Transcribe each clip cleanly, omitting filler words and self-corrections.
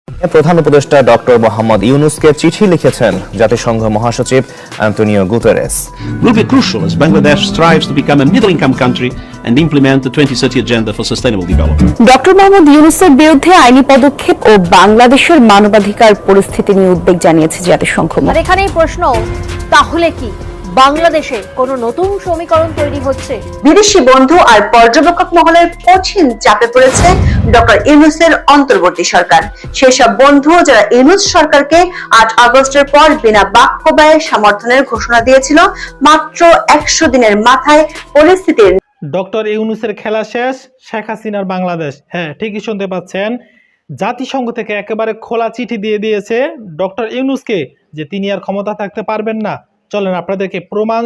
প্রধান উপদেষ্টা ডক্টর মোহাম্মদ ইউনূসকে চিঠি লিখেছেন জাতিসংঘ মহাসচিব Antonio Guterres. Will be crucial as Bangladesh strives to become a middle-income country and implement the 2030 Agenda for Sustainable Development. Doctor Mohammad ইউনূসের বিরুদ্ধে আইনি পদক্ষেপ ও বাংলাদেশের মানবাধিকার পরিস্থিতি নিয়ে উদ্বেগ জানিয়েছে জাতিসংঘ। আর এখানেই প্রশ্ন, তাহলে কি বাংলাদেশে কোনো নতুন সমীকরণ তৈরি হচ্ছে? বিদেশি বন্ধু আর পর্যবেক্ষক মহলের কঠিন চাপে পড়েছে ডক্টর ইউনূসের অন্তর্বর্তী সরকার। সেসব বন্ধু যারা ইউনূস সরকারকে 8 আগস্টের পর বিনা বাক্য ব্যয়ে সমর্থনের ঘোষণা দিয়েছিল, মাত্র 100 দিনের মাথায় পরিস্থিতির ডক্টর ইউনূসের খেলা শেষ, শেখ হাসিনার বাংলাদেশ। হ্যাঁ, ঠিকই শুনতে পাচ্ছেন, জাতিসংঘ থেকে একেবারে খোলা চিঠি দিয়ে দিয়েছে ডক্টর ইউনূসকে যে তিনি আর ক্ষমতা থাকতে পারবেন না। চলেন আপনাদেরকে প্রমাণ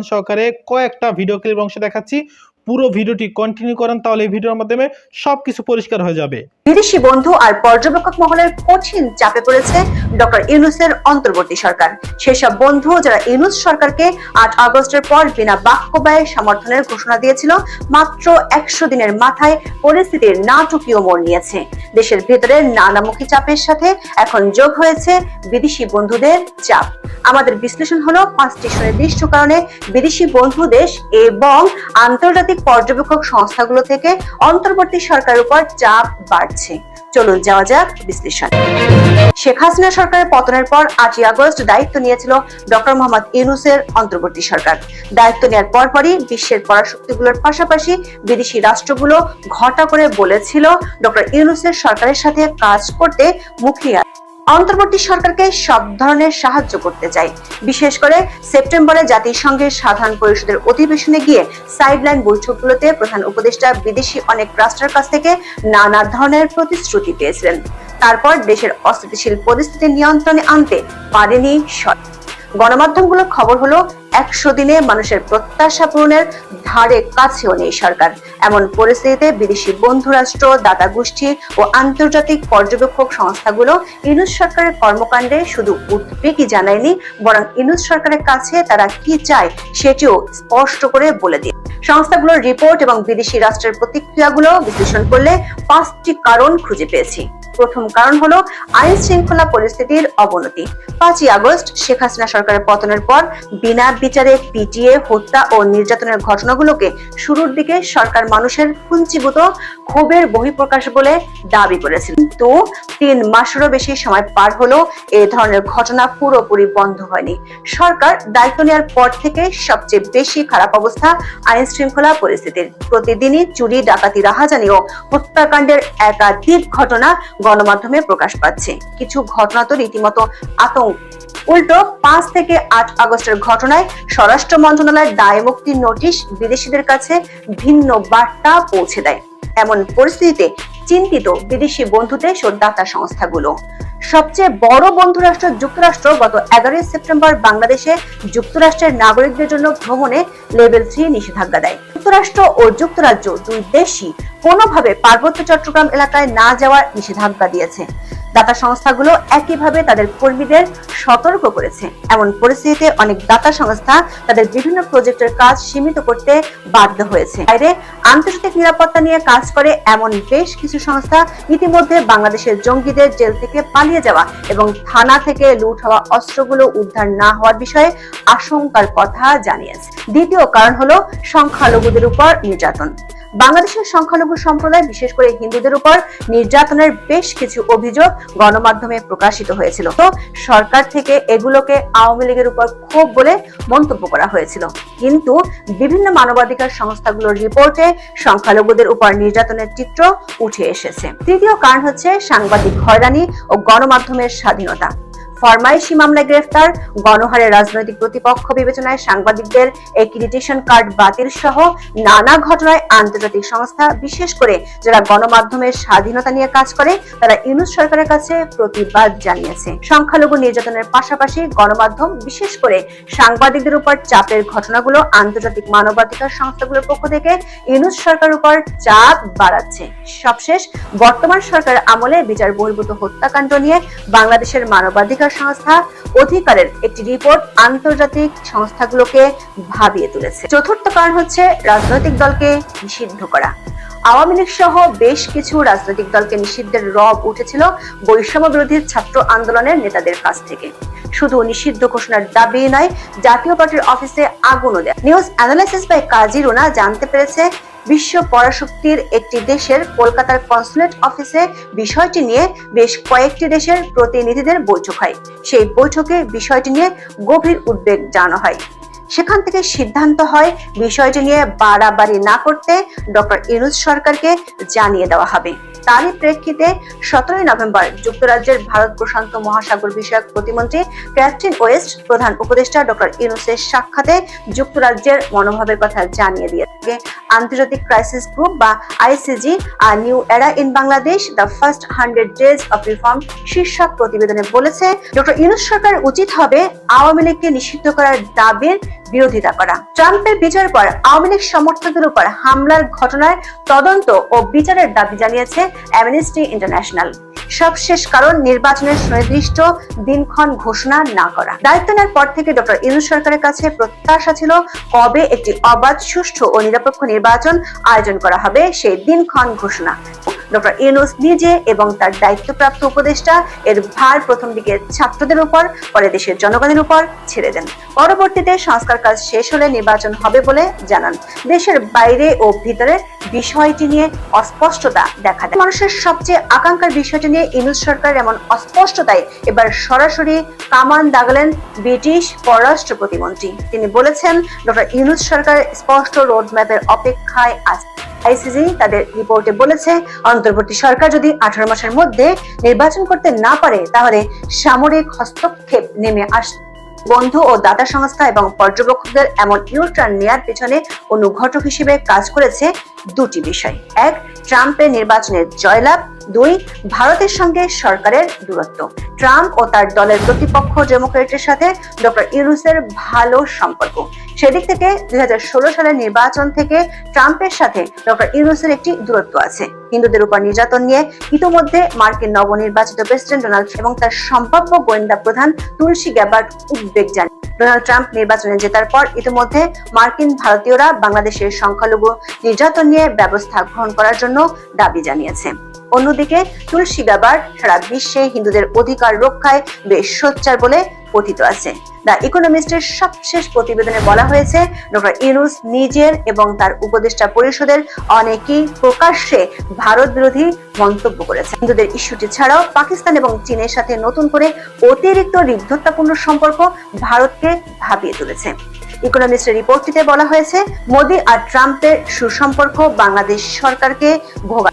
সহকারে কয়েকটা ভিডিও ক্লিপ অংশ দেখাচ্ছি। পুরো ভিডিওটি কন্টিনিউ করেন, তাহলে এই ভিডিওর মাধ্যমে সবকিছু পরিষ্কার হয়ে যাবে। বিদেশি বন্ধু আর পর্যবেক্ষক মহলের কঠিন চাপে পড়েছে ডক্টর ইউনূসের অন্তর্বর্তী সরকার। সেসব বন্ধু যারা ইউনূস সরকারকে 8 আগস্টের পর বিনা বাক্য ব্যয়ে সমর্থনের ঘোষণা দিয়েছিল, মাত্র 100 দিনের মাথায় পরিস্থিতির নাটকীয় মোড় নিয়েছে। দেশের ভেতরে নানামুখী চাপের সাথে এখন যোগ হয়েছে বিদেশি বন্ধুদের চাপ। আমাদের বিশ্লেষণ হলো 5টি সুনির্দিষ্ট কারণে বিদেশি বন্ধু দেশ এবং আন্তর্জাতিক পর্যবেক্ষক সংস্থাগুলো থেকে অন্তর্বর্তী সরকারের উপর চাপ বাড়ছে। চলুন যাওয়া যাক বিশ্লেষণ। শেখ হাসিনা সরকারের পতনের পর 8 আগস্ট দায়িত্ব নিয়েছিল ডক্টর মোহাম্মদ ইউনূসের অন্তর্বর্তী সরকার। দায়িত্ব নেওয়ার পরপরই বিশ্বের পরাশক্তিগুলোর পাশাপাশি বিদেশি রাষ্ট্রগুলো ঘটা করে বলেছিল ডক্টর ইউনূসের সরকারের সাথে কাজ করতে মুখিয়ে অন্তর্বর্তী সরকারকে সব ধরনের সাহায্য করতে চাই। বিশেষ করে সেপ্টেম্বরে জাতিসংঘের সাধারণ পরিষদের অধিবেশনে গিয়ে সাইডলাইন বৈঠকগুলোতে প্রধান উপদেষ্টা বিদেশি অনেক রাষ্ট্রের কাছ থেকে নানা ধরনের প্রতিশ্রুতি পেয়েছিলেন। তারপর দেশের অস্থিতিশীল পরিস্থিতি নিয়ন্ত্রণে আনতে পারেনি সরকার। গণমাধ্যমগুলোর খবর হলো 100 দিনে মানুষের প্রত্যাশা পূরণের ধারে কাছেও নেই সরকার। এমন পরিস্থিতিতে বিদেশি বন্ধু রাষ্ট্র, দাতা গোষ্ঠী ও আন্তর্জাতিক পর্যবেক্ষক সংস্থাগুলো ইউনূস সরকারের কর্মকাণ্ডে শুধু উদ্বেগই জানায়নি, বরং ইউনূস সরকারের কাছে তারা কি চায় সেটিও স্পষ্ট করে বলে দিয়ে সংস্থাগুলোর রিপোর্ট এবং বিদেশি রাষ্ট্রের প্রতিক্রিয়াগুলো বিশ্লেষণ করলে 5টি কারণ খুঁজে পেয়েছি। প্রথম কারণ হলো আইন শৃঙ্খলা পরিস্থিতির অবনতি। 5 আগস্ট শেখ হাসিনা সরকারের পতনের পর বিনা বিচারে পিটিএ, হত্যা ও নির্যাতনের ঘটনাগুলোকে শুরুর দিকে সরকার মানুষের পুঞ্জীভূত ক্ষোভের বহিঃপ্রকাশ বলে দাবি করেছিল। কিন্তু 3 মাসেরও বেশি সময় পার হলো, এই ধরনের ঘটনা পুরোপুরি বন্ধ হয়নি। সরকার দায়িত্ব নেওয়ার পর থেকে সবচেয়ে বেশি খারাপ অবস্থা আইন শৃঙ্খলা পরিস্থিতির। প্রতিদিনই চুরি, ডাকাতি, রাহাজানি ও হত্যাকাণ্ডের একাধিক ঘটনা গণমাধ্যমে প্রকাশ পাচ্ছে। কিছু ঘটনা তো রীতিমতো আতঙ্ক। উল্টো 5 থেকে 8 আগস্টের ঘটনায় স্বরাষ্ট্র মন্ত্রণালয়ের দায় মুক্তির নোটিশ বিদেশিদের কাছে ভিন্ন বার্তা পৌঁছে দেয়। এমন পরিস্থিতিতে চিন্তিত বিদেশি বন্ধু দেশ ও দাতা সংস্থাগুলো। সবচেয়ে বড় বন্ধু রাষ্ট্র যুক্তরাষ্ট্র গত 11 সেপ্টেম্বর বাংলাদেশে যুক্তরাষ্ট্রের নাগরিকদের জন্য ভ্রমণে লেভেল 3 নিষেধাজ্ঞা দেয়। যুক্তরাষ্ট্র ও যুক্তরাজ্য দুই দেশই কোনোভাবে পার্বত্য চট্টগ্রাম এলাকায় না যাওয়ার নিষেধাজ্ঞা দিয়েছে। দাতা সংস্থাগুলো একইভাবে তাদের কর্মীদের সতর্ক করেছে। এমন পরিস্থিতিতে অনেক দাতা সংস্থা তাদের বিভিন্ন প্রজেক্টের কাজ সীমিত করতে বাধ্য হয়েছে। বাইরে আন্তর্জাতিক নিরাপত্তা নিয়ে কাজ করে এমন বেশ কিছু সংস্থা ইতিমধ্যে বাংলাদেশের জঙ্গিদের জেল থেকে পালিয়ে যাওয়া এবং থানা থেকে লুট হওয়া অস্ত্রগুলো উদ্ধার না হওয়ার বিষয়ে আশঙ্কার কথা জানিয়েছে। দ্বিতীয় কারণ হলো সংখ্যালঘুদের উপর নির্যাতন। বাংলাদেশের সংখ্যালঘু সম্প্রদায়, বিশেষ করে হিন্দুদের উপর নির্যাতনের বেশ কিছু অভিযোগ গণমাধ্যমে প্রকাশিত হয়েছিল। তো সরকার থেকে এগুলোকে আওয়ামী লীগের উপর ক্ষোভ বলে মন্তব্য করা হয়েছিল, কিন্তু বিভিন্ন মানবাধিকার সংস্থাগুলোর রিপোর্টে সংখ্যালঘুদের উপর নির্যাতনের চিত্র উঠে এসেছে। তৃতীয় কারণ হচ্ছে সাংবাদিক হয়রানি ও গণমাধ্যমের স্বাধীনতা। ফরমাইশি মামলায় গ্রেফতার, গণহারে রাজনৈতিক প্রতিপক্ষ বিবেচনায় সাংবাদিকদের এক্রিডিটেশন কার্ড বাতিল সহ নানা ঘটনায় আন্তর্জাতিক সংস্থা, বিশেষ করে যারা গণমাধ্যমের স্বাধীনতা নিয়ে কাজ করে, তারা ইউনূস সরকারের কাছে প্রতিবাদ জানিয়েছে। সংখ্যালঘু নির্যাতনের পাশাপাশি গণমাধ্যম, বিশেষ করে সাংবাদিকদের উপর চাপের ঘটনাগুলো আন্তর্জাতিক মানবাধিকার সংস্থাগুলোর পক্ষ থেকে ইউনূস সরকারের উপর চাপ বাড়াচ্ছে। সবশেষ বর্তমান সরকারের আমলে বিচার বহির্ভূত হত্যাকাণ্ড নিয়ে বাংলাদেশের মানবাধিকার সংস্থা অধিকারের একটি রিপোর্ট আন্তর্জাতিক সংস্থাগুলোকে ভাবিয়ে তুলেছে। চতুর্থ কারণ হচ্ছে রাজনৈতিক দলকে নিষিদ্ধ করা। আওয়ামী লীগ সহ বেশ কিছু রাজনৈতিক দলকে নিষিদ্ধের রব উঠেছিল বৈষম্য বিরোধী ছাত্র আন্দোলনের নেতাদের কাছ থেকে। শুধু নিষিদ্ধ ঘোষণার দাবি নয়, জাতীয় পার্টির অফিসে আগুনও দেয়। নিউজ অ্যানালাইসিস বাই কাজী রুনা জানতে পেরেছে, বিশ্ব পরাশক্তির একটি দেশের কলকাতার কনসুলেট অফিসে বিষয়টি নিয়ে বেশ কয়েকটি দেশের প্রতিনিধিদের বৈঠক হয়। সেই বৈঠকে বিষয়টি নিয়ে গভীর উদ্বেগ জানানো হয়। সেখান থেকে সিদ্ধান্ত হয় বিষয়টি নিয়ে বাড়াবাড়ি না করতে ডক্টর ইউনূস সরকারকে জানিয়ে দেওয়া হবে। তারই প্রেক্ষিতে 17 নভেম্বর যুক্তরাজ্যের ভারত প্রশান্ত মহাসাগর বিষয়ক প্রতিমন্ত্রী ক্যাথরিন ওয়েস্ট প্রধান উপদেষ্টা ডক্টর ইউনূসের সাক্ষাতে যুক্তরাজ্যের মনোভাবের কথা জানিয়ে দিয়েছে। আন্তর্জাতিক ক্রাইসিস গ্রুপ বা আইসিজি আ নিউ এরা in Bangladesh the first 100 days of reform শীর্ষক প্রতিবেদনে বলেছে, ডক্টর ইউনূস সরকার উচিত হবে আওয়ামী লীগকে নিষিদ্ধ করার দাবির বিরোধিতা করা। ট্রাম্পের বিজয়ের পর আওয়ামী লীগ সমর্থকদের উপর হামলার ঘটনায় তদন্ত ও বিচারের দাবি জানিয়েছে অ্যামনেস্টি ইন্টারন্যাশনাল। সবশেষ কারণ নির্বাচনের সুনির্দিষ্ট দিনক্ষণ ঘোষণা না করা। দায়িত্ব নেওয়ার পর থেকে ডক্টর ইউনূস সরকারের কাছে প্রত্যাশা ছিল কবে একটি অবাধ, সুষ্ঠু ও নিরপেক্ষ নির্বাচন আয়োজন করা হবে সেই দিনক্ষণ ঘোষণা। ডক্টর ইউনূস নিজে এবং তার দায়িত্বপ্রাপ্ত উপদেষ্টা এর ভার প্রথম দিকে ছাত্রদের উপর, পরে দেশের জনগণের উপর ছেড়ে দেন। পরবর্তীতে সংস্কার কাজ শেষ হলে নির্বাচন হবে বলে জানান। দেশের বাইরে ও ভিতরে বিষয়টি নিয়ে অস্পষ্টতা দেখা দেয়। মানুষের সবচেয়ে আকাঙ্ক্ষার বিষয়টি নিয়ে ইউনূস সরকার এমন অস্পষ্টতায় এবার সরাসরি কামান দাগালেন ব্রিটিশ পররাষ্ট্র প্রতিমন্ত্রী। তিনি বলেছেন, ডক্টর ইউনূস সরকার স্পষ্ট রোডম্যাপের অপেক্ষায় আছে। আইসিজি তাদের রিপোর্টে বলেছে, অন্তর্বর্তী সরকার যদি 18 মাসের মধ্যে নির্বাচন করতে না পারে তাহলে সামরিক হস্তক্ষেপ নেমে আসবে। বন্ধু ও দাতা সংস্থা এবং পর্যবেক্ষকদের এমন ইউটার্ন নেয়ার পেছনে অনুঘটক হিসেবে কাজ করেছে দুটি বিষয়। এক, ট্রাম্পের নির্বাচনের জয়লাভ। দুই, ভারতের সঙ্গে সরকারের দূরত্ব। ট্রাম্প ও তার দলের প্রতিপক্ষ ডেমোক্রেটের সাথে ডক্টর ইউনূসের ভালো সম্পর্ক। সেদিক থেকে 2016 সালের নির্বাচন থেকে ট্রাম্পের সাথে ডক্টর ইউনূসের একটি দূরত্ব আছে। হিন্দুদের উপর নির্যাতন নিয়ে ইতিমধ্যে মার্কিন নবনির্বাচিত প্রেসিডেন্ট ডোনাল্ড এবং তার সম্ভাব্য গোয়েন্দা প্রধান তুলসী গ্যাবার্ড উদ্বেগ জানান। ডোনাল্ড ট্রাম্প নির্বাচনে জেতার পর ইতিমধ্যে মার্কিন ভারতীয়রা বাংলাদেশের সংখ্যালঘু নির্যাতন নিয়ে ব্যবস্থা গ্রহণ করার জন্য দাবি জানিয়েছে। অন্যদিকে তুলসী গ্যাবার্ড সারা বিশ্বে হিন্দুদের অধিকার রক্ষায় বেশ সোচ্চার বলে কথিত আছে। দ্য ইকোনমিস্টের সবশেষ প্রতিবেদনে বলা হয়েছে, ডক্টর ইউনূস নিজের এবং তার উপদেষ্টা পরিষদের অনেকেই প্রকাশ্যে ভারত বিরোধী মন্তব্য করেছে। হিন্দুদের ইস্যুটি ছাড়াও পাকিস্তান এবং চীনের সাথে নতুন করে অতিরিক্ত হৃদ্যতাপূর্ণ সম্পর্ক ভারতকে ভাবিয়ে তুলেছে। ইকোনমিস্টের রিপোর্টটিতে বলা হয়েছে, মোদি আর ট্রাম্পের সুসম্পর্ক বাংলাদেশ সরকারকে ভোগা।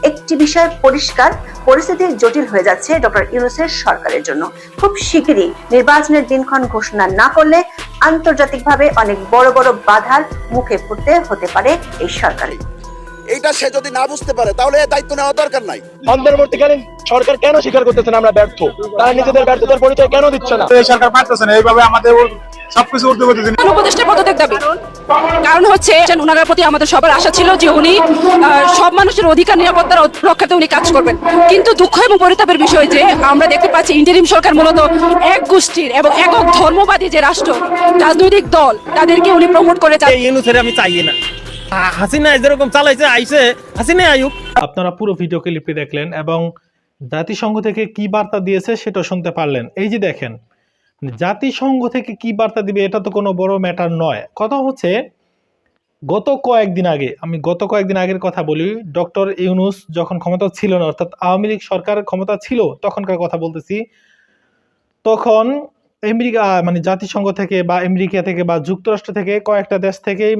একটি বিষয় পরিষ্কার, পরিস্থিতি জটিল হয়ে যাচ্ছে ডক্টর ইউনূসের সরকারের জন্য। খুব শিগগিরই নির্বাচনের দিনক্ষণ ঘোষণা না করলে আন্তর্জাতিকভাবে অনেক বড় বড় বাধার মুখে পড়তে হতে পারে এই সরকারের। এইটা সে যদি না বুঝতে পারে তাহলে দায়িত্ব নেওয়া দরকার নাই। অন্তর্বর্তীকালীন সরকার কেন স্বীকার করতেছে না আমরা ব্যর্থ? তারা নিজেদের ব্যর্থতার পরিচয় কেন দিচ্ছে না? এই সরকার পারতেছে না, এইভাবে আমাদের সবকিছু উর্দু করতেছে। উপদেষ্টা পদত্যাগ দাবি, কারণ হচ্ছে ওনার প্রতি আমাদের সবার আশা ছিল যে উনি সব মানুষের অধিকার নিরাপত্তার রক্ষাতে উনি কাজ করবেন। কিন্তু দুঃখ এবং পরিতাপের বিষয় যে আমরা দেখতে পাচ্ছি ইন্টারিম সরকার মূলত এক গোষ্ঠীর এবং একক ধর্মবাদী যে রাষ্ট্র রাজনৈতিক দল তাদেরকে উনি প্রমোট করে যাচ্ছেন। ইউনূসের আমি চাই না, হাসিনা যেরকম চালাইছে আইছে হাসিনা আয়ুক। আপনারা পুরো ভিডিও ক্লিপটি দেখলেন এবং জাতিসংঘ থেকে কি বার্তা দিয়েছে সেটা শুনতে পারলেন। এই যে দেখেন, জাতিসংঘ থেকে কি বার্তা দিবে এটা তো কোনো বড় ম্যাটার নয়। কথা হচ্ছে গত কয়েকদিন আগের কথা বলি, ডক্টর ইউনূস যখন ক্ষমতা ছিল না, অর্থাৎ আওয়ামী লীগ সরকার ক্ষমতা ছিল তখনকার কথা বলতেছি, তখন আমেরিকা জাতিসংঘ থেকে বা আমেরিকা থেকে বা যুক্তরাষ্ট্র থেকে কয়েকটা দেশ থেকেই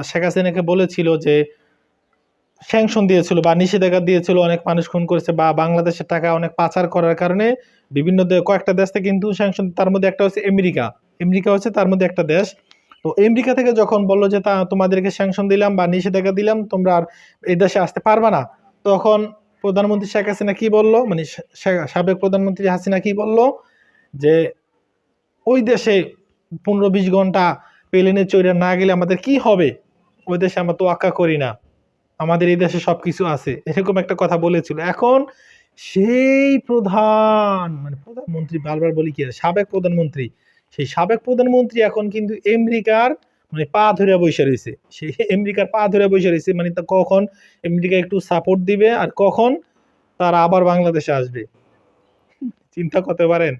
শেখ হাসিনাকে বলেছিল যে স্যাংশন দিয়েছিল বা নিষেধাজ্ঞা দিয়েছিল, অনেক মানুষ খুন করেছে বা বাংলাদেশের টাকা অনেক পাচার করার কারণে বিভিন্ন কয়েকটা দেশ থেকে কিন্তু স্যাংশন, তার মধ্যে একটা হচ্ছে আমেরিকা হচ্ছে তার মধ্যে একটা দেশ। তো আমেরিকা থেকে যখন বললো যে তোমাদেরকে স্যাংশন দিলাম বা নিষেধাজ্ঞা দিলাম, তোমরা আর এই দেশে আসতে পারবা না, তখন প্রধানমন্ত্রী শেখ হাসিনা কি বললো, সাবেক প্রধানমন্ত্রী হাসিনা কি বললো যে ওই দেশে 15-20 ঘন্টা প্লেনে চড়ে না গেলে আমাদের কি হবে, ওই দেশে আমরা তো আক্কা করি না, আমাদের এই দেশে সবকিছু আছে, এরকম একটা কথা বলেছিল। এখন সেই প্রধানমন্ত্রী বারবার বলি কি সাবেক প্রধানমন্ত্রী, সেই সাবেক প্রধানমন্ত্রী এখন কিন্তু আমেরিকার মানে পা ধরে বসে রয়েছে, সে আমেরিকার পা ধরে বসে রয়েছে, মানে তা কখন আমেরিকা একটু সাপোর্ট দিবে আর কখন তারা আবার বাংলাদেশে আসবে, চিন্তা করতে পারেন।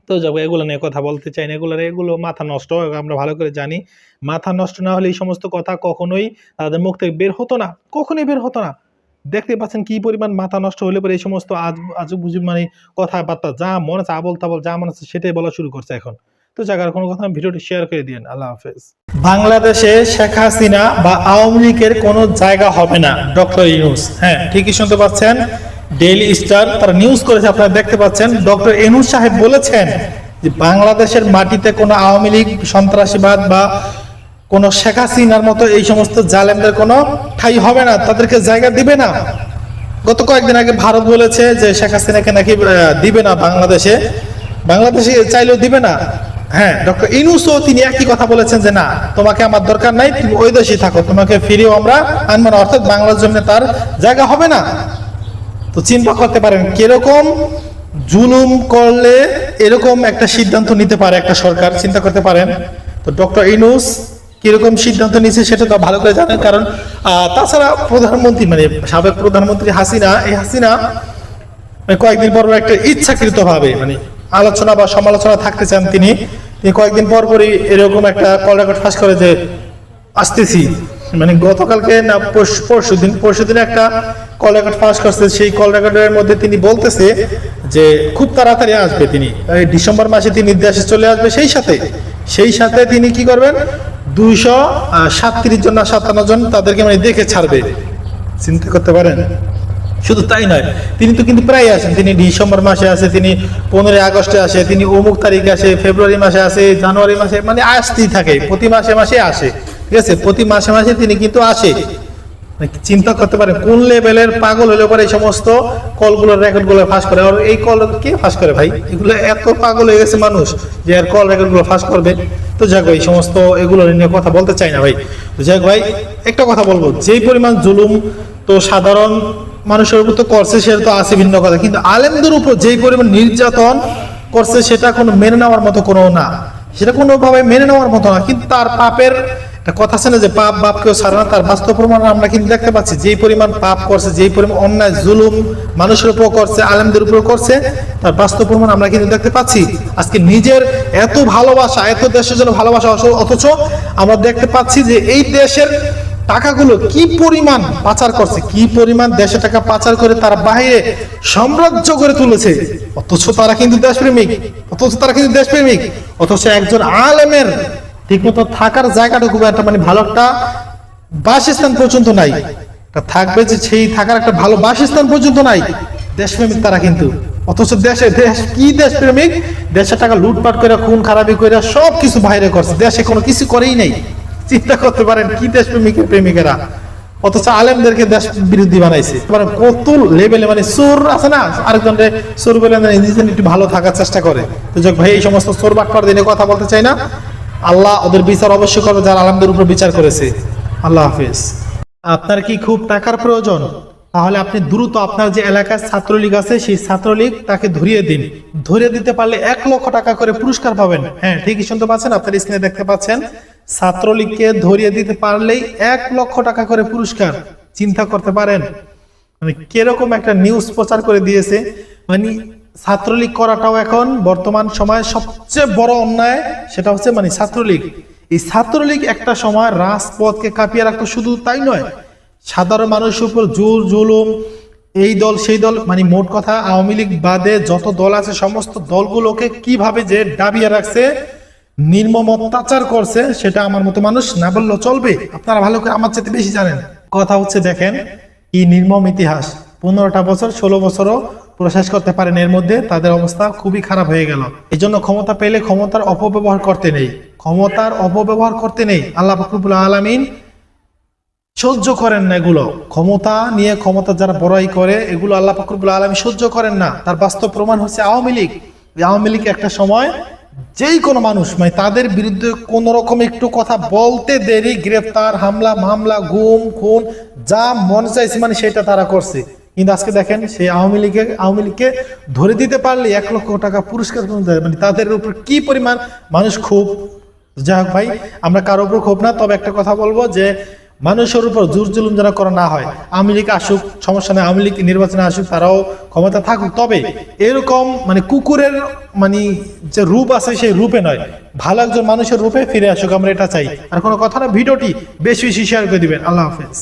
তো যাবো, এগুলো নিয়ে কথা বলতে চাই না, এগুলো মাথা নষ্ট, আমরা ভালো করে জানি। মাথা নষ্ট না হলে এই সমস্ত কথা কখনোই তাদের মুখ থেকে বের হতো না, কখনোই বের হতো না। দেখতে পাচ্ছেন কি পরিমাণ মাথা নষ্ট হলে পরে এই সমস্ত আজব বুঝি মানে কথাবার্তা যা মনে আছে আবল তাবল যা মনে আছে সেটাই বলা শুরু করছে এখন। তো জায়গার কোনো কথা, ভিডিওটি শেয়ার করে দিন। আল্লাহ হাফেজ। বাংলাদেশে শেখ হাসিনা বা আওয়ামী লীগের কোনো জায়গা হবে না, ডক্টর ইউনূস। হ্যাঁ, ঠিকই শুনতে পাচ্ছেন, ডেইলি স্টার তারা নিউজ করেছে, আপনারা দেখতে পাচ্ছেন। ডক্টর ইউনূস সাহেব বলেছেন যে বাংলাদেশের মাটিতে কোনো আওয়ামী লীগ, সন্ত্রাসীবাদ বা কোন শেখ হাসিনার মতো এই সমস্ত জালেমদের কোনো ঠাঁই হবে না, তাদেরকে জায়গা দিবে না। গত কয়েকদিন আগে ভারত বলেছে যে শেখ হাসিনাকে নাকি দিবে না বাংলাদেশে চাইলেও দিবে না। হ্যাঁ, ডক্টর ইউনূসও তিনি একই কথা বলেছেন যে না, তোমাকে আমার দরকার নাই, তুমি ওই দেশেই থাকো, তোমাকে ফিরেও আমরা আনবো না, অর্থাৎ বাংলার জন্য তার জায়গা হবে না। তো চিন্তা করতে পারেন কিরকম জুলুম করলে এরকম একটা সিদ্ধান্ত নিতে পারে একটা সরকার, চিন্তা করতে পারেন। তো ডক্টর ইউনূস কিরকম সিদ্ধান্ত নিয়েছে সেটা তো ভালো করে জানেন, কারণ তাছাড়া প্রধানমন্ত্রী মানে সাবেক প্রধানমন্ত্রী হাসিনা, এই হাসিনা কয়েকদিন পর একটা ইচ্ছাকৃত ভাবে মানে আলোচনা বা সমালোচনা থাকতে চান তিনি কয়েকদিন পর পরই এরকম একটা কল রেকর্ড ফাঁস করে যে আসতেছি, মানে গতকালকে না পরশুদিন একটা কল রেকর্ড ফাঁস করছে। সেই কল রেকর্ডের মধ্যে তিনি বলতেছে যে খুব তাড়াতাড়ি আসবে, তিনি ডিসেম্বর মাসে তিনি দেশে চলে আসবে। সেই সাথে তিনি কি করবেন, 237 জন না 57 জন তাদেরকে মানে দেখে ছাড়বে, চিন্তা করতে পারেন। শুধু তাই নয়, তিনি তো কিন্তু প্রায় আসেন, তিনি ডিসেম্বর মাসে আসে, তিনি 15 আগস্টে আসে, তিনি অমুক তারিখে আসে, ফেব্রুয়ারি মাসে আসে, জানুয়ারি মাসে, মানে আসতেই থাকে, প্রতি মাসে আসে, ঠিক আছে, প্রতি মাসে তিনি কিন্তু আসে। চিন্তা করতে পারেন কোন লেভেলের পাগল হলে পরে এই সমস্ত কলগুলোর রেকর্ডগুলো ফাঁস করে। আর এই কল কে ফাঁস করে ভাই? এগুলো এত পাগল হয়ে গেছে মানুষ যে আর কল রেকর্ডগুলো ফাঁস করবে। তো যাক ভাই, এই সমস্ত এগুলো নিয়ে কথা বলতে চাই না ভাই। তো যাক ভাই, একটা কথা বলবো, যেই পরিমাণ জুলুম তো সাধারণ মানুষের উপর তো করছে সেটা তো আছে ভিন্ন কথা, কিন্তু আলেমদের উপর যেই পরিমাণ নির্যাতন করছে সেটা কোনো মেনে নেওয়ার মতো কোনো না, সেটা কোনোভাবে মেনে নেওয়ার মতো না। কিন্তু তার পাপের কথা আছে না যে পাপ বাপকেও ছাড়ে না, তার বাস্তব প্রমাণ আমরা কিন্তু দেখতে পাচ্ছি। যেই পরিমাণ পাপ করছে, যেই পরিমাণ অন্যায় জুলুম মানুষের উপর করছে, আলেমদের উপর করছে, তার বাস্তব প্রমাণ আমরা কিন্তু দেখতে পাচ্ছি। আজকে নিজের এত ভালোবাসা, এত দেশের জন্য ভালোবাসা, অথচ আমরা দেখতে পাচ্ছি যে এই দেশের টাকাগুলো কি পরিমাণ পাচার করছে, কি পরিমাণ দেশের টাকা পাচার করে তারা বাইরে সাম্রাজ্য করে তুলেছে, অথচ তারা কিন্তু দেশপ্রেমিক, অথচ একজন আলেমের ঠিকমতো থাকার জায়গাটুকু একটা মানে ভালো একটা বাসস্থান পর্যন্ত নাই, থাকবে যে সেই থাকার একটা ভালো বাসস্থান পর্যন্ত নাই, দেশপ্রেমিক তারা কিন্তু। অথচ দেশ কি দেশপ্রেমিক, দেশের টাকা লুটপাট করে, খুন খারাপি করে সবকিছু বাইরে করছে, দেশে কোনো কিছু করেই নাই। চিন্তা করতে পারেন কি দেশপ্রেমিকের প্রেমিকেরা, অথচ আলেমদেরকে দেশ বিরোধী বানাইছে। কত লেভেলে মানে চোর আছে না, আরেকজনকে চোর বলে নিজে একটু ভালো থাকার চেষ্টা করে। তো যাক ভাই, এই সমস্ত চোর বাটপার দিনে কথা বলতে চাই না। আল্লাহ ওদের বিচার অবশ্যই করবে যারা আলেমদের উপর বিচার করেছে। আল্লাহ হাফেজ। আপনার কি খুব টাকার প্রয়োজন? তাহলে আপনি দ্রুত আপনার যে এলাকার ছাত্রলীগ আছে সেই ছাত্রলীগ তাকে ধরিয়ে দিন। ধরিয়ে দিতে পারলে 1 লক্ষ টাকা করে পুরস্কার পাবেন। হ্যাঁ, ঠিকই শুনতে পাচ্ছেন, আপনার স্ক্রিনে দেখতে পাচ্ছেন, ছাত্রলীগকে ধরিয়ে দিতে পারলেই 1 লক্ষ টাকা করে পুরস্কার। চিন্তা করতে পারেন মানে কিরকম একটা নিউজ প্রচার করে দিয়েছে। মানে ছাত্রলীগ করাটাও এখন বর্তমান সময়ে সবচেয়ে বড় অন্যায়, সেটা হচ্ছে মানে ছাত্রলীগ। এই ছাত্রলীগ একটা সময় রাজপথকে কাঁপিয়ে রাখতো, শুধু তাই নয়, সাধারণ মানুষের উপর জুলুম, এই দল সেই দল, মানে মোট কথা আওয়ামী লীগ বাদে যত দল আছে সমস্ত দলগুলোকে কিভাবে যে দাবিয়ে রাখছে, নির্মম অত্যাচার করছে, সেটা আমার মতো মানুষ না বললেও চলবে। আপনারা ভালো করে আমার চেয়ে বেশি জানেন। কথা হচ্ছে দেখেন এই নির্মম ইতিহাস, 15টা বছর 16 বছরও প্রশেষ করতে পারেন, এর মধ্যে তাদের অবস্থা খুবই খারাপ হয়ে গেল। এই জন্য ক্ষমতা পেলে ক্ষমতার অপব্যবহার করতে নেই, আল্লাহ পাক রব্বুল আলামিন সহ্য করেন না এগুলো। ক্ষমতা নিয়ে ক্ষমতা যারা বড়াই করে, এগুলো আল্লাহ পাক রব্বুল আলামিন সহ্য করেন না। তার বাস্তব প্রমাণ হচ্ছে আওয়ামী লীগ। একটা সময় যেই কোনো মানুষ মানে তাদের বিরুদ্ধে কোন রকম একটু কথা বলতে দেরি, গ্রেফতার, মামলা, গুম, খুন, যা মন চাইছে মানে সেটা তারা করছে। কিন্তু আজকে দেখেন সেই আওয়ামী লীগকে ধরে দিতে পারলে 1 লক্ষ টাকা পুরস্কার দেয়, মানে তাদের উপর কি পরিমাণ মানুষ খুব যাই হোক ভাই, আমরা কারোর উপর ক্ষোভ না, তবে একটা কথা বলবো যে মানুষের উপর জোর জুলুম যেন করা না হয়। আওয়ামী লীগ আসুক, সমস্যা নেই, আওয়ামী লীগ নির্বাচনে আসুক, তারাও ক্ষমতা থাকুক, তবে এরকম মানে কুকুরের মানে যে রূপ আছে সেই রূপে নয়, ভালো একজন মানুষের রূপে ফিরে আসুক, আমরা এটা চাই। আর কোনো কথা না, ভিডিওটি বেশি বেশি শেয়ার করে দিবেন। আল্লাহ হাফেজ।